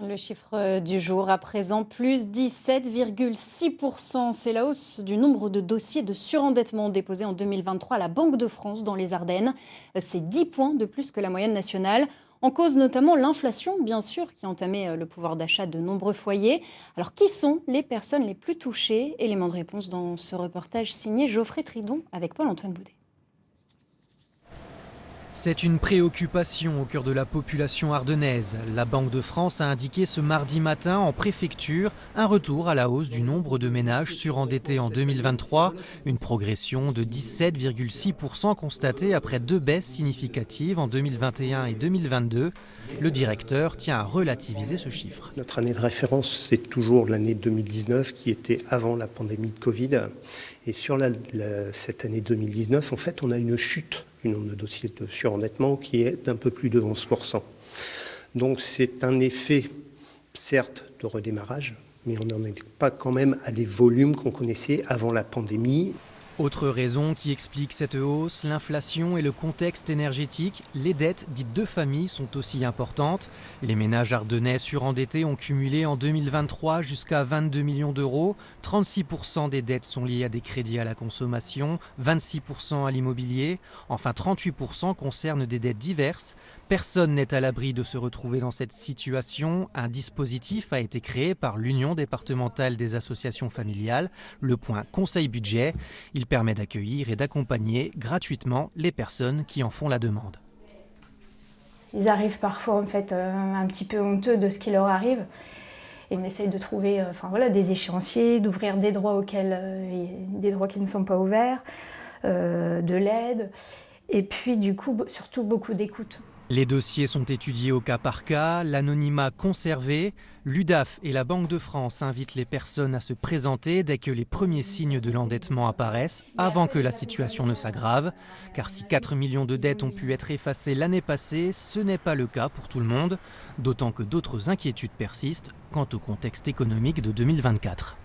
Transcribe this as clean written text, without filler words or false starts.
Le chiffre du jour à présent, plus 17,6%. C'est la hausse du nombre de dossiers de surendettement déposés en 2023 à la Banque de France dans les Ardennes. C'est 10 points de plus que la moyenne nationale. En cause notamment l'inflation, bien sûr, qui a entamé le pouvoir d'achat de nombreux foyers. Alors, qui sont les personnes les plus touchées? Élément de réponse dans ce reportage signé Geoffrey Tridon avec Paul-Antoine Boudet. C'est une préoccupation au cœur de la population ardennaise. La Banque de France a indiqué ce mardi matin en préfecture un retour à la hausse du nombre de ménages surendettés en 2023, une progression de 17,6% constatée après deux baisses significatives en 2021 et 2022. Le directeur tient à relativiser ce chiffre. Notre année de référence, c'est toujours l'année 2019 qui était avant la pandémie de Covid. Et sur cette année 2019, en fait, on a une chute du nombre de dossiers de surendettement qui est d'un peu plus de 11%. Donc c'est un effet, certes, de redémarrage, mais on n'en est pas quand même à des volumes qu'on connaissait avant la pandémie. Autre raison qui explique cette hausse, l'inflation et le contexte énergétique. Les dettes dites de famille sont aussi importantes. Les ménages ardennais surendettés ont cumulé en 2023 jusqu'à 22 millions d'euros. 36% des dettes sont liées à des crédits à la consommation, 26% à l'immobilier. Enfin, 38% concernent des dettes diverses. Personne n'est à l'abri de se retrouver dans cette situation. Un dispositif a été créé par l'Union départementale des associations familiales, le point Conseil Budget. Il permet d'accueillir et d'accompagner gratuitement les personnes qui en font la demande. Ils arrivent parfois en fait un petit peu honteux de ce qui leur arrive. Et on essaye de trouver des échéanciers, d'ouvrir des droits qui ne sont pas ouverts, de l'aide. Et puis du coup, surtout beaucoup d'écoute. Les dossiers sont étudiés au cas par cas, l'anonymat conservé. L'UDAF et la Banque de France invitent les personnes à se présenter dès que les premiers signes de l'endettement apparaissent, avant que la situation ne s'aggrave. Car si 4 millions de dettes ont pu être effacées l'année passée, ce n'est pas le cas pour tout le monde, d'autant que d'autres inquiétudes persistent quant au contexte économique de 2024.